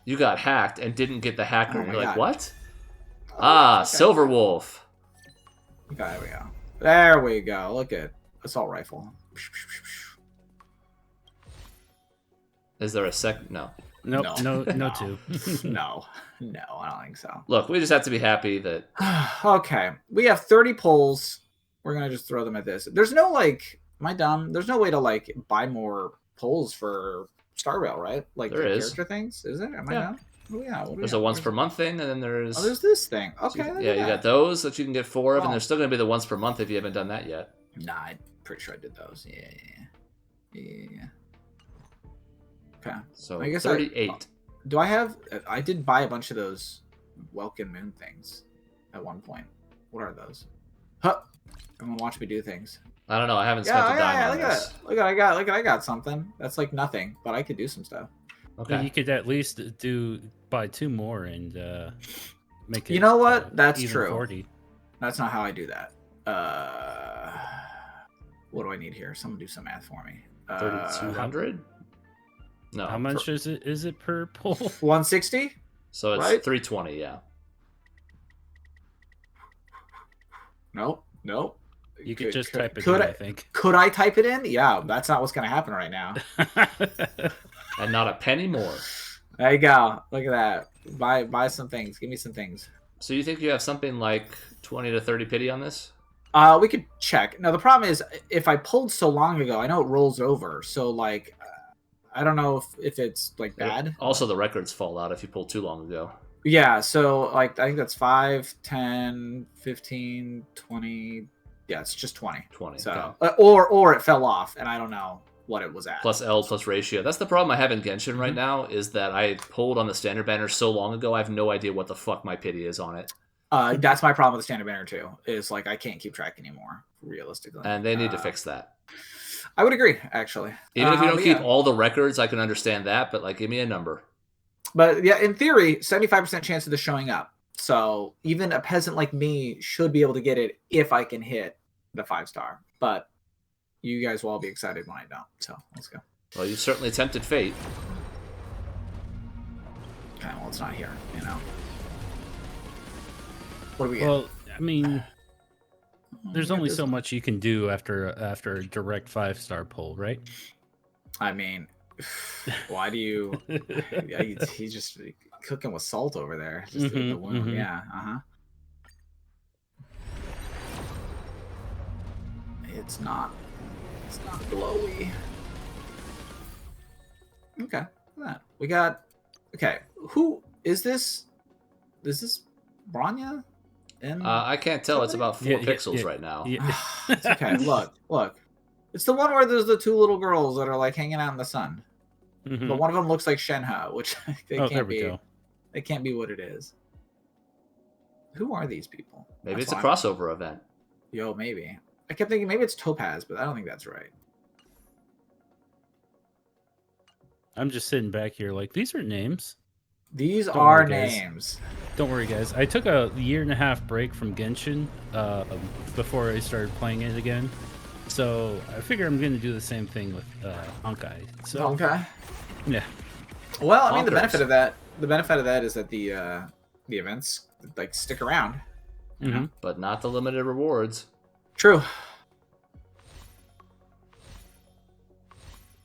You got hacked and didn't get the hacker. Oh and my you're like, God. what? Ah, okay. Silver Wolf. Okay, there we go. There we go. Look at assault rifle. Is there a second? No. Nope, No. no 2. No, I don't think so. Look, we just have to be happy that Okay, we have 30 polls. We're gonna just throw them at this. There's no am I dumb? There's no way to buy more polls for Star Rail, right? Like There the is. character things. Is there? Am I Yeah. dumb? Oh, yeah. What do we there's have? a once per month thing, and then there's Oh, there's this thing. Okay. look yeah, at you that. got those that you can get 4 of, and Oh. there's still gonna be the once per month if you haven't done that yet. Nah, I'm pretty sure I did those. Yeah. Okay. So I guess 38. Do I have? I did buy a bunch of those Welkin Moon things at one point. What are those? Huh. Come and watch me do things. I don't know. I haven't spent a dime on this. Look at I got something. That's like nothing, but I could do some stuff. Okay. You could at least buy 2 more and make it. You know what? That's even true. 40. That's not how I do that. What do I need here? Someone do some math for me. 3,200? No. How much is it per pull? 160. So it's right? 320. Yeah. Nope. You could just type it in, I think. Could I type it in? Yeah, that's not what's going to happen right now. And not a penny more. There you go. Look at that. Buy some things. Give me some things. So you think you have something like 20 to 30 pity on this? We could check. Now, the problem is, if I pulled so long ago, I know it rolls over. So, like, I don't know if it's, like, bad. Also, the records fall out if you pulled too long ago. Yeah, so, like, I think that's 5, 10, 15, 20. Yeah, it's just 20. 20. So, okay. Or it fell off, and I don't know what it was at. Plus L plus ratio. That's the problem I have in Genshin right now, is that I pulled on the standard banner so long ago, I have no idea what the fuck my pity is on it. That's my problem with the standard banner too. Is like I can't keep track anymore, realistically. And they need to fix that. I would agree, actually. Even if you don't keep all the records, I can understand that. But like, give me a number. But yeah, in theory, 75% chance of this showing up. So even a peasant like me should be able to get it if I can hit the 5-star. But you guys will all be excited when I don't. So let's go. Well, you certainly tempted fate. Okay, well, it's not here. You know. What do we get? Well, I mean, there's only so much you can do after a direct 5-star pull, right? I mean, why do you? He's just cooking with salt over there. Just in the wound. Yeah. It's not glowy. Okay, look at that. We got. Okay, who is this? Is this Branya? I can't tell. It's about 4 pixels right now. Yeah. It's okay. Look. It's the one where there's the 2 little girls that are like hanging out in the sun. But one of them looks like Shenhe, which can't be. It can't be what it is. Who are these people? Maybe it's a crossover event. Yo, maybe. I kept thinking maybe it's Topaz, but I don't think that's right. I'm just sitting back here like, these are names. These are names. Don't worry, guys. I took a 1.5 break from Genshin before I started playing it again. So I figure I'm going to do the same thing with Honkai. So, okay. Yeah. Well, I mean, the benefit of that is that the events like stick around. You know? But not the limited rewards. True.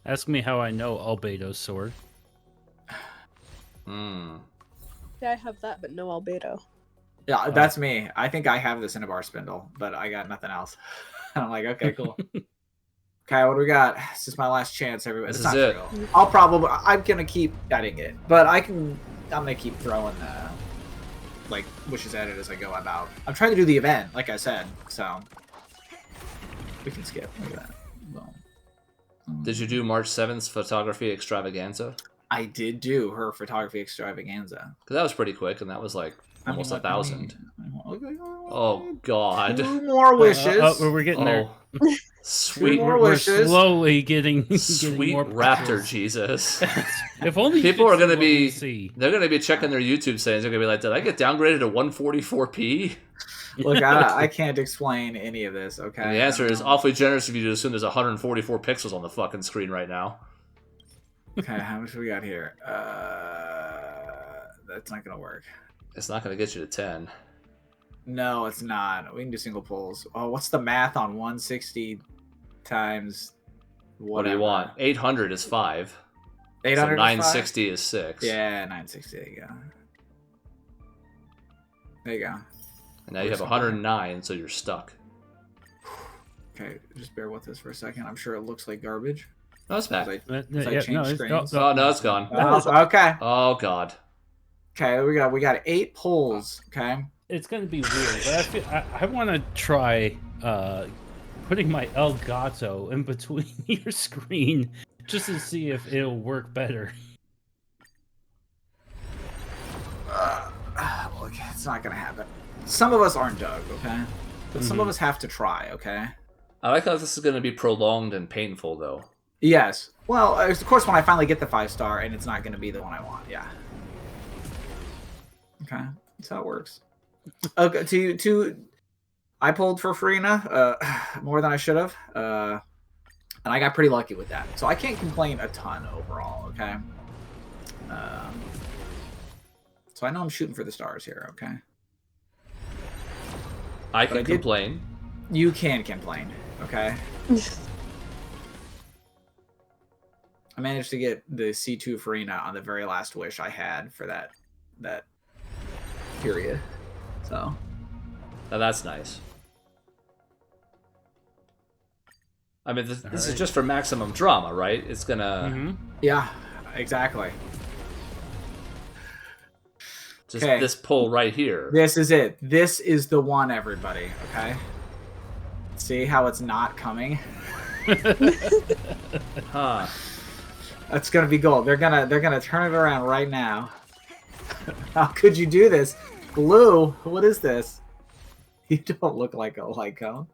Ask me how I know Albedo's sword. Yeah, I have that, but no albedo. Yeah, that's me. I think I have this in a bar spindle, but I got nothing else. I'm like, okay, cool. Okay, what do we got? This is my last chance, everybody. This is it. True. I'm gonna keep adding it, but I'm gonna keep throwing like wishes at it as I go about. I'm trying to do the event, like I said, so we can skip. Look at that. Boom. Did you do March 7th photography extravaganza? I did do her photography extravaganza. Because that was pretty quick, and that was like almost 1,000. Oh, God. 2 more wishes. We're getting there. Sweet. We're slowly getting Sweet more Raptor pixels. Jesus. If only people are going to be, see. they're going to be checking their YouTube settings. They're going to be like, did I get downgraded to 144p? Look, I can't explain any of this, okay? And the answer is awfully generous of you to assume there's 144 pixels on the fucking screen right now. Okay, how much we got here? That's not going to work. It's not going to get you to 10. No, it's not. We can do single pulls. Oh, what's the math on 160 times whatever? What do you want? 800 is 5. 800 so 960 is 6. Yeah, 960. There you go. There you go. And now you have 109, so you're stuck. Okay, just bear with us for a second. I'm sure it looks like garbage. No, it's back. Oh, no, it's gone. Okay. Oh, God. Okay, we got 8 pulls. Okay. It's gonna be weird, but I want to try putting my Elgato in between your screen just to see if it'll work better. Look, it's not gonna happen. Some of us aren't Doug, okay? But some of us have to try, okay? I like how this is going to be prolonged and painful, though. Yes. Well, of course, when I finally get the 5-star, and it's not going to be the one I want. Yeah. Okay, that's how it works. Okay, I pulled for Farina more than I should have, and I got pretty lucky with that. So I can't complain a ton overall. Okay. So I know I'm shooting for the stars here. Okay. I can complain. You can complain. Okay. I managed to get the C2 Farina on the very last wish I had for that period. So. Now that's nice. I mean, this is just for maximum drama, right? It's gonna... Yeah, exactly. Just this pull right here. This is it. This is the one, everybody. Okay. See how it's not coming? Huh. That's gonna be gold. They're gonna turn it around right now. How could you do this? Blue, what is this? You don't look like a light cone.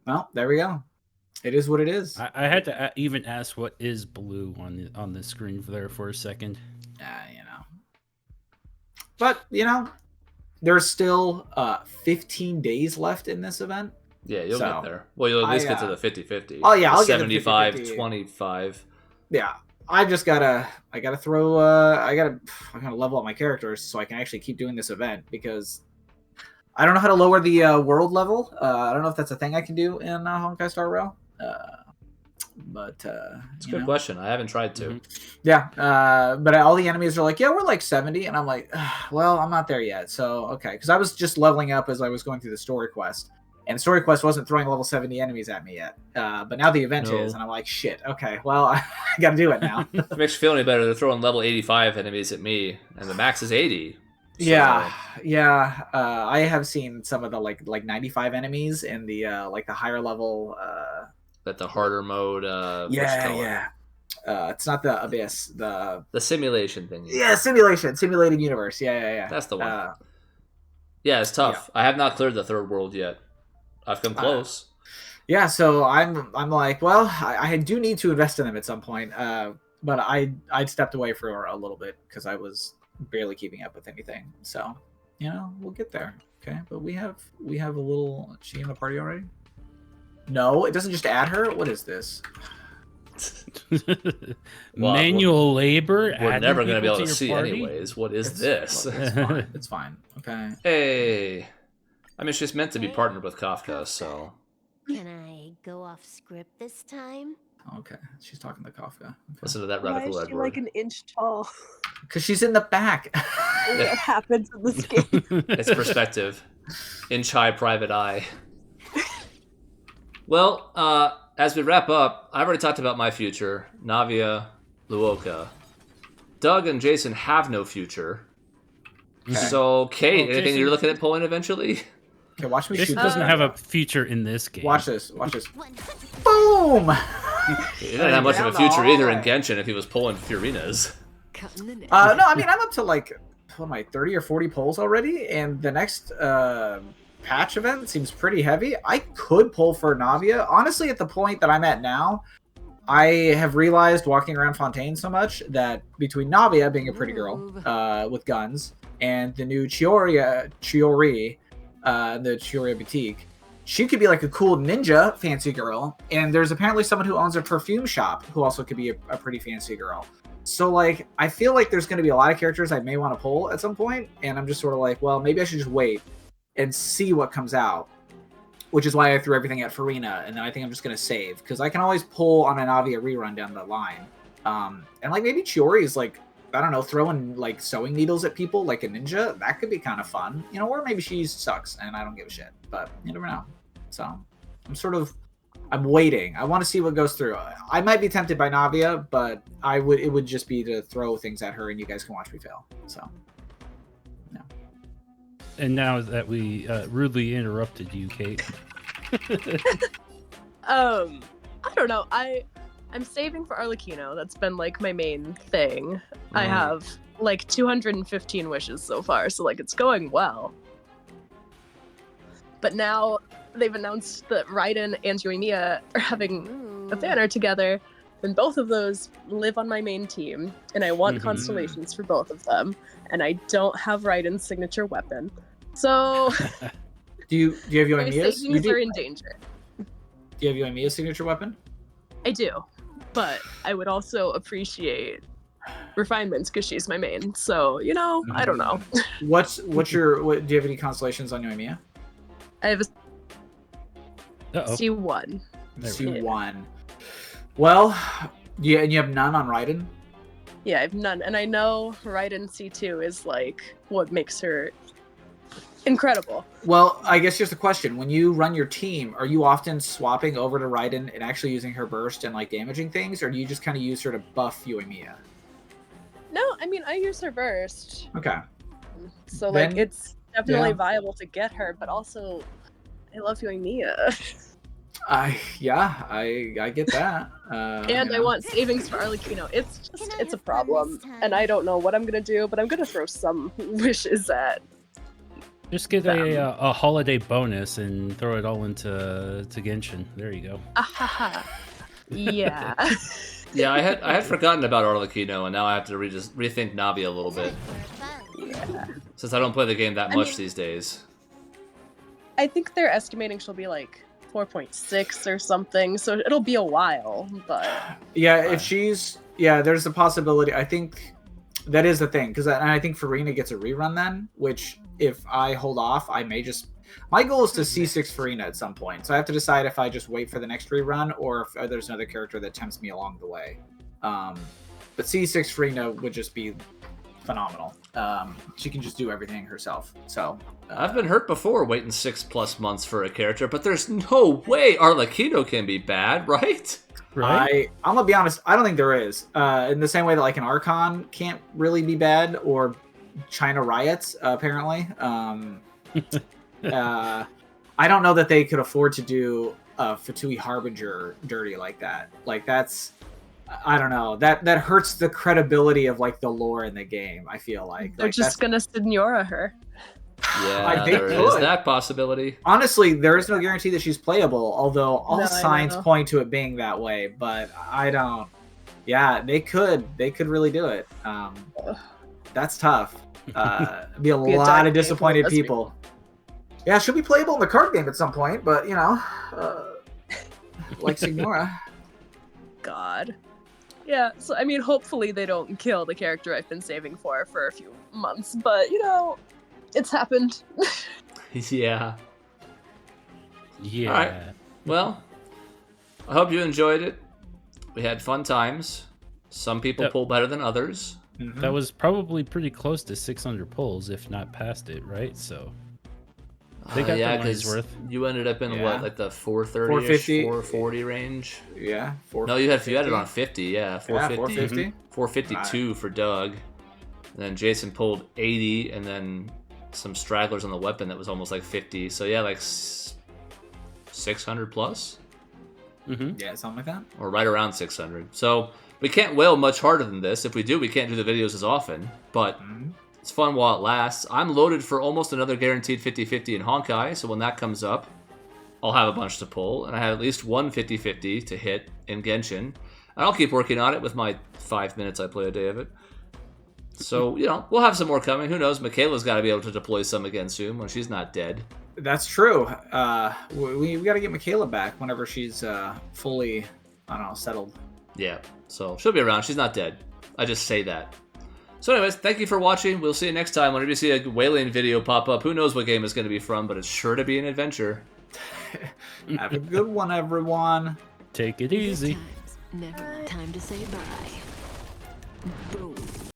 Well, there we go. It is what it is. I had to even ask what is blue on the screen there for a second. You know. But, you know, there's still 15 days left in this event. Yeah, you'll get there. Well, you'll at least get to the 50-50. Oh, yeah, I'll 75, get the 50-50. 25. Yeah. I gotta level up my characters so I can actually keep doing this event, because I don't know how to lower the world level. I don't know if that's a thing I can do in Honkai Star Rail. But it's a good question. I haven't tried to. Yeah, but all the enemies are like, yeah, we're like 70, and I'm like, well, I'm not there yet. So okay, because I was just leveling up as I was going through the story quest, and the story quest wasn't throwing level 70 enemies at me yet. But now the event is, and I'm like, shit. Okay, well, I got to do it now. If it makes you feel any better, they're throwing level 85 enemies at me, and the max is 80. So... Yeah. I have seen some of the like 95 enemies in the like the higher level. That the harder mode. It's not the Abyss. The simulation thing. Yeah, simulated universe. Yeah. That's the one. Yeah, it's tough. Yeah. I have not cleared the third world yet. I've come close. Yeah, so I'm like, well, I do need to invest in them at some point. But I'd stepped away for a little bit because I was barely keeping up with anything. So, you know, we'll get there. Okay, but we have a little. Is she in the party already? No, it doesn't just add her. What is this? Manual labor. We're never going to be able to see party? Anyways. What is this? It's fine. Okay. Hey, I mean, she's meant to be partnered with Kafka, so. Can I go off script this time? Okay, she's talking to Kafka. Okay. Listen to that Why radical is she Edward. like an inch tall? Because she's in the back. What happens in this game? It's perspective. Inch high private eye. Well, as we wrap up, I've already talked about my future. Navia, Luoka. Doug and Jason have no future. Okay. So, Kate, anything Jason... you're looking at pulling eventually? Okay, watch me Jason shoot. Doesn't have a future in this game. Watch this. Boom! He didn't have much of a future either in Genshin if he was pulling Furinas. No, I mean, I'm up to like, what am I, 30 or 40 pulls already? And the next patch event seems pretty heavy. I could pull for Navia. Honestly, at the point that I'm at now, I have realized walking around Fontaine so much that between Navia being a pretty girl with guns and the new Chiori, the Chiori Boutique, she could be like a cool ninja fancy girl. And there's apparently someone who owns a perfume shop who also could be a pretty fancy girl. So, like, I feel like there's going to be a lot of characters I may want to pull at some point, and I'm just sort of like, well, maybe I should just wait and see what comes out, which is why I threw everything at Farina, and then I think I'm just going to save, because I can always pull on an Navia rerun down the line. And, like, maybe Chiori is, like, I don't know, throwing, like, sewing needles at people like a ninja. That could be kind of fun. You know, or maybe she sucks, and I don't give a shit. But you never know. So, I'm waiting. I want to see what goes through. I might be tempted by Navia, but it would just be to throw things at her and you guys can watch me fail. So, no. And now that we rudely interrupted you, Kate. I don't know. I'm saving for Arlecchino. That's been like my main thing. I have like 215 wishes so far, so like it's going well. But now they've announced that Raiden and Yoimiya are having a banner together, and both of those live on my main team, and I want constellations for both of them, and I don't have Raiden's signature weapon. So Do you have my Yoimiya's? savings are in danger. Do you have Yoimiya's signature weapon? I do, but I would also appreciate refinements because she's my main. So, you know, I don't know. Do you have any constellations on Yoimiya? I have a Uh-oh. C1. C1. Well, yeah, and you have none on Raiden? Yeah, I have none. And I know Raiden C2 is like what makes her incredible. Well, I guess here's the question. When you run your team, are you often swapping over to Raiden and actually using her burst and like damaging things, or do you just kind of use her to buff Yoimiya? No, I mean, I use her burst. Okay. So, Then- like, it's definitely yeah. viable to get her, but also, I love Yoimiya. I get that. And I want savings for Arlecchino. It's just, it's a problem. And I don't know what I'm going to do, but I'm going to throw some wishes at. Just get a holiday bonus and throw it all into Genshin. There you go. Ahaha. Yeah. Yeah, I had forgotten about Arlecchino, and now I have to rethink Navi a little bit, Yeah. since I don't play the game that much these days. I think they're estimating she'll be like 4.6 or something, so it'll be a while, but Yeah, if she's there's a possibility. I think that is the thing, because I think Farina gets a rerun then, which if I hold off, I may just. My goal is to C6 Farina at some point, so I have to decide if I just wait for the next rerun or if there's another character that tempts me along the way. But C6 Farina would just be phenomenal. She can just do everything herself. So I've been hurt before waiting 6+ months for a character, but there's no way Arlecchino can be bad, right? Right? I'm gonna be honest. I don't think there is. In the same way that like an Archon can't really be bad, or China riots apparently. I don't know that they could afford to do a Fatui Harbinger dirty like that. Like that's, I don't know. That hurts the credibility of like the lore in the game. I feel like they're just gonna Signora her. Yeah, they there is could. that possibility. Honestly, there is no guarantee that she's playable. Although all No, I signs know. point to it being that way, but I don't. Yeah, they could really do it. That's tough. Be a Be a lot dark of game disappointed for us people. Yeah, she'll be playable in the card game at some point, but you know, like Signora. God. Yeah, so I mean, hopefully they don't kill the character I've been saving for a few months, but you know, it's happened. Yeah. Yeah. All right. Well, I hope you enjoyed it. We had fun times. Some people Yep. pull better than others. Mhm. That was probably pretty close to 600 pulls, if not past it, right? So they got their money's 'cause worth. you ended up in Yeah. what, like the 430, 450. 440 range? Yeah. No, you had it on 50. Yeah, 450. 450. 452 for Doug. And then Jason pulled 80, and then some stragglers on the weapon that was almost like 50. So yeah, like 600 plus, Mm-hmm. Yeah, something like that. or right around 600. So we can't whale much harder than this. If we do, we can't do the videos as often, but Mhm. it's fun while it lasts. I'm loaded for almost another guaranteed 50-50 in Honkai, so when that comes up, I'll have a bunch to pull, and I have at least one 50-50 to hit in Genshin. And I'll keep working on it with my 5 minutes I play a day of it. So, you know, we'll have some more coming. Who knows? Michaela's got to be able to deploy some again soon when she's not dead. That's true. We got to get Michaela back whenever she's fully, I don't know, settled. Yeah, so she'll be around. She's not dead. I just say that. So anyways, thank you for watching. We'll see you next time. Whenever you see a whaling video pop up, who knows what game it's going to be from, but it's sure to be an adventure. Have a good one, everyone. Take it easy. Never a time to say bye. Boom.